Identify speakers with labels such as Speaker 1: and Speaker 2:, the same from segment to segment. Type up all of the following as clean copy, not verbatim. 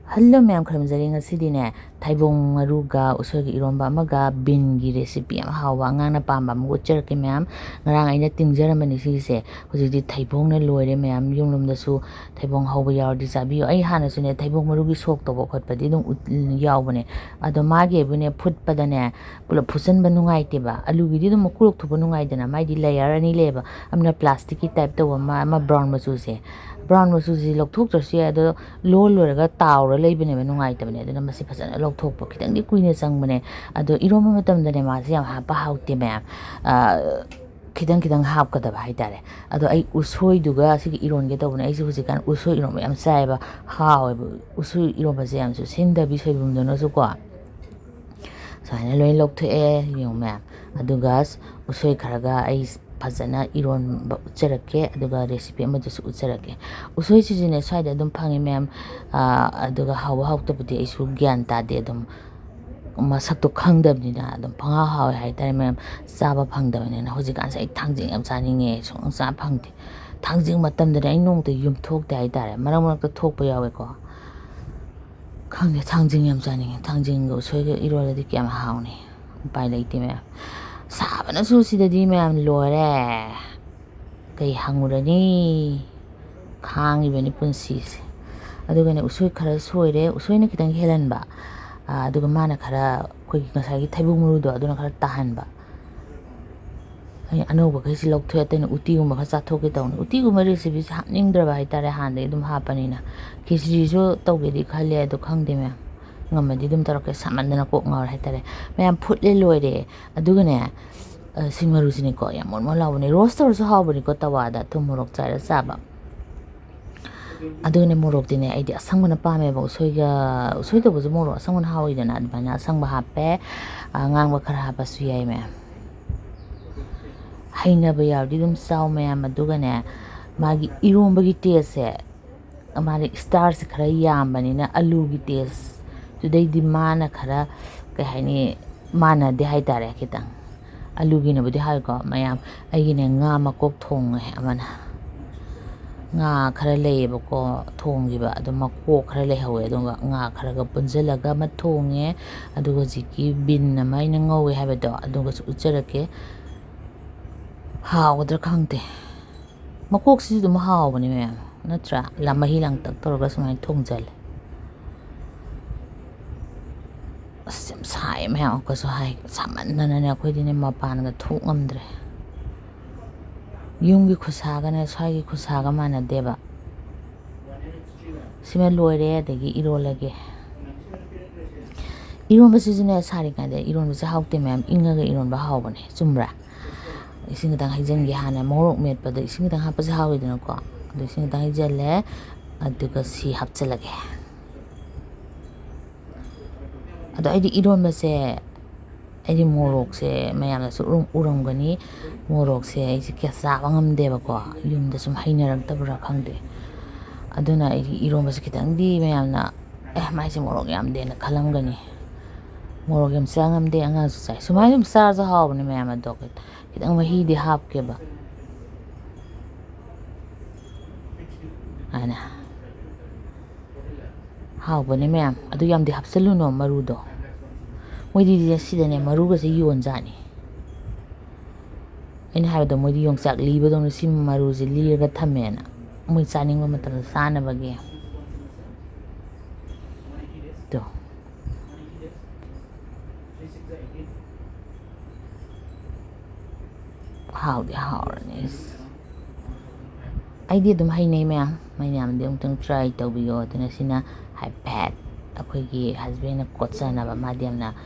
Speaker 1: Hello ma'am, karamjari ngasidine Theibong Maru Eromba amaga bingi recipe am hawa Angangna Pamba amuga utjarake ma'am ngarang aina tingjaramani sise hojikti Theibong na loire ma'am yumlomdasu Theibong hauba yawardi chabiyo ai hanasune Theibong Marugi sok toba khotpadi dum yawbane ado mage bune phutpadane pulap phusanba nungaiteba alugidi dum kurok thuba nungaidana maidi layer ani leba amna plastic ki type to ama brown machu se brown machu ji lokthok trasi ado lo loraga tawra leibane nungaitebane aduna masi phasana lokthokpa khitangdi kuine changbane ado iroma matamdane masi yam hapa haute ma'am khitang hapkadaba haitare ado ai usoi duga sigi ironge tawbane ai hujikan usoi iroma yam chaiba haweba usoi iroma je yam su singdabi soibumdono su ko saina loin lokthoe yong ma'am aduga usoi kharaga ai fazana iron utjarake aduga recipe amadusu utjarake usoi chijine swaida dum phangi ma'am aduga hawa hawtabudi aisu gyan tade dum masakto khangdabnina dum phanga hawe haitare ma'am chaba phangdabane hojikan sai thangjing yam chaninge song cha phangde thangjing matamda ai nongte yumthokte haitare marang marakta thokpa yawe ko khangde thangjing yam chaninge thangjing go usoi iroladi kyam hawni upai leite ma'am sabana su sidadi ma'am lore kai hangurani khangi bani punsise adugane usoi khara soire usoina kitang helanba aduga mana khara koi ngasagi Theibong Marudo aduna khara tahanba ai anoba kaisi lokthoi atena uti gumba kha chathoke tawne uti gumba recipe hapningdraba haitare hande dum hapanina khijri jo tawgedi khale adu khangde me ngamadi dum tarake samandana ko ngawar haitare ma'am phutle loire adugane singmaru sini ko yam mon lawne roaster so hawbani ko tawada thumurok chaira chaba adugane morok dine aidi asangna pame ba usoi to bozo moro asangna hawidana adbana asangba hape ngangba khara hapa suyai me haina ba yawdi dum saw me adugane magi iromba gi tese amari stars khara yambani na alu gi tes today di mana khara kahani mana de haitare kitang alu gi na budi hai ko mayam aigine nga makok thong amana nga khara leyeba ko thonggiba adu makok khara lehawe adunga nga khara ga punjalaga ma thonge aduga jiki bin na maina ngawe habado aduga su ujarake hawdra khangte makok si dum hawbani me natra lamahi lang tak torga sumai thongjal sim sai me ko so hai samanna na khoi dine mapan ga thuk ngamdre yumgi khusaga na swagi khusaga mana deba sima loire adagi irolage ironba sijine sari kande ironba sa hawte ma'am ingaga ironba hawbane chumra ising dang haijangi hana morok metpada ising dang hapasa hawidana ko adu ising dang haijale aduga si hapchalage adu aidi ironba se aidi morok se mayamna su uramgani morok se aisi kya chaba ngamdeba ko yumda sum hainaragtabra khangde aduna aidi iromba se kitangdi mayamna maise morok yamde na khalamgani morok yam changamde anga su sai sumai dum sarja hawbani mayama doket kitang mahi di hapkeba ana hawbani mayam adu yamde hapsaluno marudo moidi sidane maruga se yonjani ina habdo moidi yongsak libado no sim maru je liraga thamena moi chaning ma matam sana bage to how the harness idea dum hainai ma mai nam de umtang try tawbiyo tana sina ipad akoigi husband na kotsana ba madiamna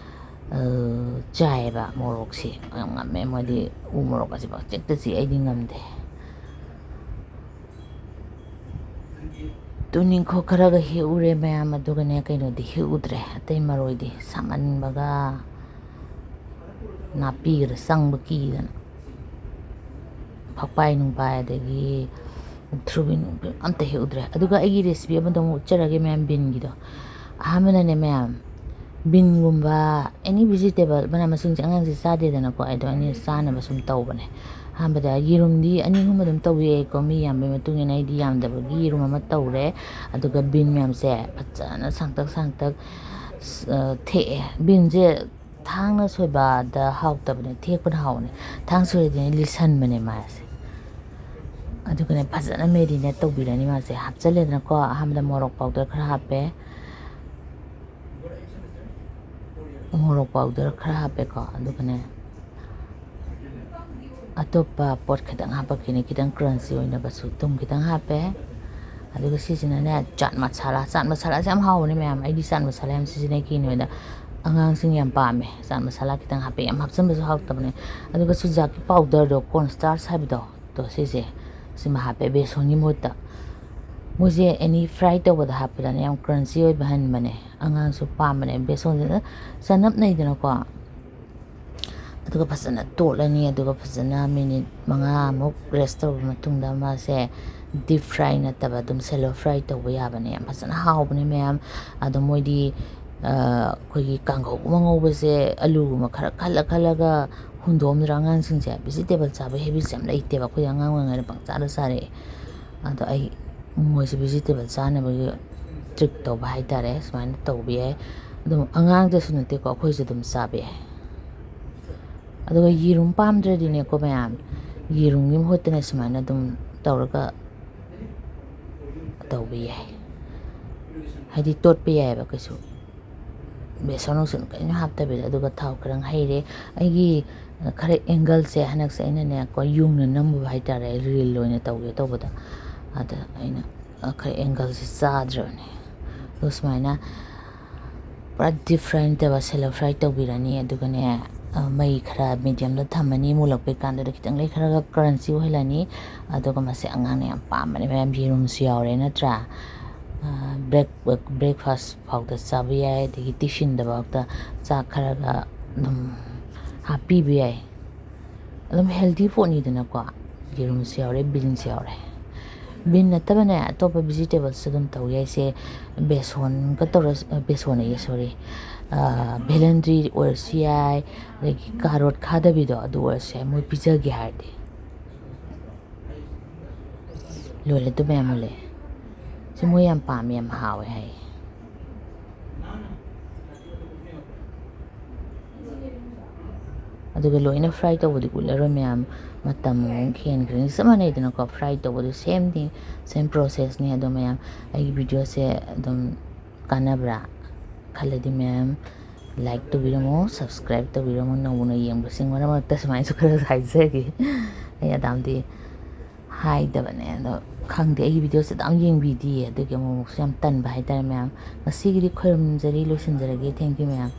Speaker 1: chaiba moroksi ngame modi umorok asi ba chekta si aidi ngamde tuning ko kharaga he ure ma'am adugane kaino di he udre atei maroi di saman baga napir sang baki dan phakpai nung pai adagi thrubin amta he udre aduga agi recipe abandong ucharage ma'am bin gido ahamana ne ma'am ꯕꯤꯟꯒꯨꯝꯕ any vegetable ꯃꯅꯥ ꯃꯁꯤꯡꯁꯦ ꯑꯉꯥꯡꯁꯦ ꯆꯥꯗꯦꯗꯅꯀꯣ ꯑꯗꯣ ꯑꯩꯅ ꯆꯥꯅꯕ ꯁꯨꯝ ꯇꯧꯕꯅꯦ ꯑꯍꯥꯟꯕꯗ ꯌꯦꯔꯨꯝꯗꯤ 2-3 ꯑꯗꯨꯝ ꯇꯧꯕꯤꯌꯦꯀꯣ ꯃꯤ ꯌꯥꯝꯕꯩ ꯃꯇꯨꯡ ꯏꯟꯅ ꯑꯩꯗꯤ ꯌꯥꯝꯗꯕꯒꯤ ꯌꯦꯔꯨꯝ ꯑꯃ ꯇꯧꯔꯦ ꯑꯗꯨꯒ ꯕꯤꯟ ꯃꯌꯥꯝꯁꯦ ꯐꯖꯅ ꯁꯥꯡꯇꯛ ꯊꯦꯛꯑꯦ ꯕꯤꯟꯁꯦ ꯊꯥꯡꯅ ꯁꯣꯏꯕꯗ ꯍꯥꯎꯇꯕꯅꯦ ꯊꯦꯛꯄꯅ ꯍꯥꯎꯕꯅꯦ ꯊꯥꯡ ꯁꯣꯏꯔꯗꯤꯅꯦ ꯂꯤꯁꯟꯕꯅꯦ ꯃꯥꯁꯦ ꯑꯗꯨꯒꯅꯦ ꯐꯖꯅ ꯃꯦꯔꯤꯅꯦꯠ ꯇꯧꯕꯤꯔꯅꯤ ꯃꯥꯁꯦ ꯍꯥꯞꯆꯜꯂꯦꯗꯅꯀꯣ ꯑꯍꯥꯟꯕꯗ ꯃꯣꯔꯣꯛ ꯄꯥꯎꯗꯔ ꯈꯔ ꯍꯥꯞꯄꯦ ꯃꯣꯔꯣꯛ ꯄꯥꯎꯗꯔ ꯈꯔ ꯍꯥꯞꯄꯦꯀꯣ ꯑꯗꯨꯒꯅꯦ ꯑꯇꯣꯞꯄ ꯄꯣꯠ ꯈꯤꯇꯪ ꯍꯥꯞꯄꯛꯈꯤꯅꯤ ꯈꯤꯇꯪ ꯀ꯭ꯔꯟꯆꯤ ꯑꯣꯏꯅꯕꯁꯨ ꯊꯨꯝ ꯈꯤꯇꯪ ꯍꯥꯞꯄꯦ ꯑꯗꯨꯒ ꯁꯤꯁꯤꯅꯅꯦ ꯆꯥꯠ ꯃꯁꯥꯂꯥꯁꯦ ꯌꯥꯝ ꯍꯥꯎꯕꯅꯦ ꯃꯌꯥꯝ ꯑꯩꯗꯤ ꯆꯥꯠ ꯃꯁꯥꯂꯥ ꯌꯥꯝ ꯁꯤꯖꯤꯟꯅꯩ ꯀꯩꯒꯤꯅꯣꯗ ꯑꯉꯥꯡꯁꯤꯡ ꯌꯥꯝ ꯄꯥꯝꯃꯦ ꯆꯥꯠ ꯃꯁꯥꯂꯥ ꯈꯤꯇꯪ ꯍꯥꯞꯄꯦ ꯌꯥꯝ ꯍꯥꯞꯆꯤꯟꯕꯁꯨ ꯍꯥꯎꯇꯕꯅꯦ ꯑꯗꯨꯒ ꯆꯨꯖꯥꯛꯀꯤ ꯄꯥꯎꯗꯔꯗꯣ ꯀꯣꯔꯟ ꯁ꯭ꯇꯥꯔꯆ ꯍꯥꯏꯕꯗꯣ ꯁꯤꯁꯦ ꯁꯤꯃ ꯍꯥꯞꯄꯦ ꯕꯦꯁꯣꯟꯒꯤ ꯃꯍꯨꯠꯇ ꯃꯣꯏꯁꯦ ꯑꯦꯅꯤ ꯐ꯭ꯔꯥꯏ ꯇꯧꯕꯗ ꯍꯥꯞꯄꯗꯅꯦ ꯌꯥꯝ ꯀ꯭ꯔꯟꯆꯤ ꯑꯣꯏꯕ ꯍꯟꯕꯅꯦ ꯑꯉꯥꯡꯁꯨ ꯄꯥꯝꯕꯅꯦ ꯕꯦꯁꯣꯟꯁꯤꯅ ꯆꯅꯞꯅꯩꯗꯅꯀꯣ ꯑꯗꯨꯒ ꯐꯖꯅ ꯇꯣꯠꯂꯅꯤ ꯑꯗꯨꯒ ꯐꯖꯅ ꯃꯤꯅꯤꯠ 5 ꯔꯦꯁ ꯇꯧꯔꯕ ꯃꯇꯨꯡꯗ ꯃꯥꯁꯦ ꯗꯤꯞ ꯐ꯭ꯔꯥꯏ ꯅꯠꯇꯕ ꯑꯗꯨꯝ ꯁꯦꯂꯣ ꯐ꯭ꯔꯥꯏ ꯇꯧꯕ ꯌꯥꯕꯅꯦ ꯌꯥꯝ ꯐꯖꯅ ꯍꯥꯎꯕꯅꯦ ꯃꯌꯥꯝ ꯑꯗꯣ ꯃꯣꯏꯗꯤ ꯑꯩꯈꯣꯏꯒꯤ ꯀꯥꯡꯍꯧꯒꯨꯝꯕ ꯉꯧꯕꯁꯦ ꯑꯂꯨꯒꯨꯝꯕ ꯈꯔ ꯈꯜꯂꯒ ꯍꯨꯟꯗꯣꯛꯑꯝꯗ꯭ꯔꯥ ꯑꯉꯥꯡꯁꯤꯡꯁꯦ ꯚꯤꯖꯤꯇꯦꯕꯜ ꯆꯥꯕ ꯍꯦꯕꯤꯠꯁ ꯌꯥꯝ ꯂꯩꯇꯦꯕ ꯑꯩꯈꯣꯏ ꯑꯉꯥꯡ ꯑꯣꯏꯔꯤꯉꯩꯗ ꯄꯪꯆꯥꯗ ꯆꯥꯔꯛꯑꯦ ꯑꯗꯣ ꯑꯩ ꯃꯣꯏꯁꯦ ꯚꯤꯖꯤꯇꯦꯕꯜ ꯆꯥꯅꯕꯒꯤ ꯇ꯭ꯔꯤꯛ ꯇꯧꯕ ꯍꯥꯏꯇꯥꯔꯦ ꯁꯨꯃꯥꯏꯅ ꯇꯧꯕ ꯌꯥꯏ ꯑꯗꯨꯝ ꯑꯉꯥꯡꯗꯁꯨ ꯅꯠꯇꯦꯀꯣ ꯑꯩꯈꯣꯏꯁꯨ ꯑꯗꯨꯝ ꯆꯥꯕ ꯌꯥꯏ ꯑꯗꯨꯒ ꯌꯦꯔꯨꯝ ꯄꯥꯝꯗ꯭ꯔꯗꯤꯅꯦꯀꯣ ꯃꯌꯥꯝ ꯌꯦꯔꯨꯝꯒꯤ ꯃꯍꯨꯠꯇꯅ ꯁꯨꯃꯥꯏꯅ ꯑꯗꯨꯝ ꯇꯧꯔꯒ ꯇꯧꯕ ꯌꯥꯏ ꯍꯥꯏꯗꯤ ꯇꯣꯠꯄ ꯌꯥꯏꯑꯕ ꯀꯩꯁꯨ ꯕꯦꯁꯣꯟ ꯅꯨꯡꯁꯣꯟ ꯀꯔꯤꯝ ꯍꯥꯞꯇꯕꯤꯗ ꯑꯗꯨꯒ ꯊꯥꯎ ꯈꯔ ꯍꯩꯔꯦ ꯑꯩꯒꯤ ꯈꯔ ꯑꯦꯡꯒꯜꯁꯦ ꯍꯟꯗꯛꯁꯦ ꯑꯩꯅꯅꯦ ꯀꯣ ꯌꯨꯡꯅ ꯅꯝꯃꯨꯕ ꯍꯥꯏꯇꯥꯔꯦ ꯔꯤꯜ ꯑꯣꯏꯅ ꯇꯧꯒꯦ ꯇꯧꯕꯗ ꯑꯗ ꯑꯩꯅ ꯈꯔ ꯑꯦꯡꯒꯜꯁꯦ ꯆꯥꯗ꯭ꯔꯕꯅꯦ ꯑꯗꯨ ꯁꯨꯃꯥꯏꯅ ꯄꯨꯔꯥ ꯗꯤꯞ ꯐ꯭ꯔꯥꯏ ꯅꯠꯇꯕ ꯁꯦꯂꯣ ꯐ꯭ꯔꯥꯏ ꯇꯧꯕꯤꯔꯅꯤ ꯑꯗꯨꯒꯅꯦ ꯃꯩ ꯈꯔ ꯃꯤꯗꯤꯌꯝꯗ ꯊꯝꯃꯅꯤ ꯃꯨꯜꯂꯛꯄꯩ ꯀꯥꯟꯗꯨꯗ ꯈꯤꯇꯪ ꯂꯩ ꯈꯔꯒ ꯀ꯭ꯔꯟꯆꯤ ꯑꯣꯏꯍꯜꯂꯅꯤ ꯑꯗꯨꯒ ꯃꯁꯦ ꯑꯉꯥꯡꯅ ꯌꯥꯝ ꯄꯥꯝꯕꯅꯦ ꯃꯌꯥꯝ ꯌꯦꯔꯨꯝꯁꯨ ꯌꯥꯎꯔꯦ ꯅꯠꯇ꯭ꯔꯥ ꯕ꯭ꯔꯦꯛꯐꯥꯁ ꯐꯥꯎꯗ ꯆꯥꯕ ꯌꯥꯏ ꯑꯗꯒꯤ ꯇꯤꯐꯤꯟꯗꯐꯥꯎꯗ ꯆꯥꯛ ꯈꯔꯒ ꯑꯗꯨꯝ ꯍꯥꯞꯄꯤꯕ ꯌꯥꯏ ꯑꯗꯨꯝ ꯍꯦꯜꯗꯤ ꯄꯣꯠꯅꯤꯗꯅꯀꯣ ꯌꯦꯔꯨꯝꯁꯨ ꯌꯥꯎꯔꯦ ꯕꯤꯟꯁꯨ ꯌꯥꯎꯔꯦ ꯕꯤꯟ ꯅꯠꯇꯕꯅꯦ ꯑꯇꯣꯞꯄ ꯚꯤꯖꯤꯇꯦꯕꯜꯁꯨ ꯑꯗꯨꯝ ꯇꯧ ꯌꯥꯏꯁꯦ ꯕꯦꯁꯣꯟꯒ ꯇꯧꯔ ꯕꯦꯁꯣꯟ ꯑꯌꯦ ꯁꯣꯔꯤ ꯚꯦꯂꯦꯟꯗ꯭ꯔꯤ ꯑꯣꯏꯔꯁꯨ ꯌꯥꯏ ꯑꯗꯒꯤ ꯀꯥꯔꯣꯠ ꯈꯥꯗꯕꯤꯗꯣ ꯑꯗꯨ ꯑꯣꯏꯔꯁꯨ ꯌꯥꯏ ꯃꯣꯏ ꯄꯤꯖꯒꯦ ꯍꯥꯏꯔꯗꯤ ꯂꯣꯏꯔꯦ ꯑꯗꯨ ꯃꯌꯥꯝ ꯃꯨꯜꯂꯦ ꯁꯤ ꯃꯣꯏ ꯌꯥꯝ ꯄꯥꯝꯃꯦ ꯌꯥꯝ ꯍꯥꯎꯋꯦ ꯍꯥꯏꯌꯦ ꯑꯗꯨꯒ ꯂꯣꯏꯅ ꯐ꯭ꯔꯥꯏ ꯇꯧꯕꯗꯤ ꯎꯠꯂꯔꯣꯏ ꯃꯌꯥꯝ ꯃꯇꯝ ꯑꯃꯨꯛ ꯍꯦꯟꯈ꯭ꯔꯅꯤ ꯆꯞ ꯃꯥꯟꯅꯩꯗꯅꯀꯣ ꯐ꯭ꯔꯥꯏ ꯇꯧꯕꯗꯨ ꯁꯦꯝ ꯄ꯭ꯔꯣꯁꯦꯁꯅꯤ ꯑꯗꯣ ꯃꯌꯥꯝ ꯑꯩꯒꯤ ꯚꯤꯗꯤꯑꯣꯁꯦ ꯑꯗꯨꯝ ꯀꯥꯟꯅꯕ꯭ꯔꯥ ꯈꯜꯂꯗꯤ ꯃꯌꯥꯝ ꯂꯥꯏꯛ ꯇꯧꯕꯤꯔꯝꯃꯣ ꯁꯕꯁꯀ꯭ꯔꯥꯏꯞ ꯇꯧꯕꯤꯔꯝꯃꯣ ꯅꯧꯅ ꯌꯦꯡꯕꯁꯤꯡ ꯃꯔꯛ ꯃꯔꯛꯇ ꯁꯨꯃꯥꯏꯅꯁꯨ ꯈꯔ ꯍꯥꯏꯖꯒꯦ ꯑꯩ ꯑꯗꯥꯝꯗꯤ ꯍꯥꯏꯗꯕꯅꯦ ꯑꯗꯣ ꯈꯪꯗꯦ ꯑꯩꯒꯤ ꯚꯤꯗꯤꯑꯣꯁꯦ ꯑꯗꯨꯝ ꯌꯦꯡꯕꯤꯗꯤꯌꯦ ꯑꯗꯨꯒꯤ ꯑꯃꯨꯛꯁꯨ ꯌꯥꯝ ꯇꯟꯕ ꯍꯥꯏꯇꯥꯔꯦ ꯃꯌꯥꯝ ꯉꯁꯤꯒꯤꯗꯤ ꯈꯣꯏꯔꯝꯖꯔꯤ ꯂꯣꯏꯁꯤꯟꯖꯔꯒꯦ ꯊꯦꯡꯛ ꯌꯨ ꯃꯌꯥꯝ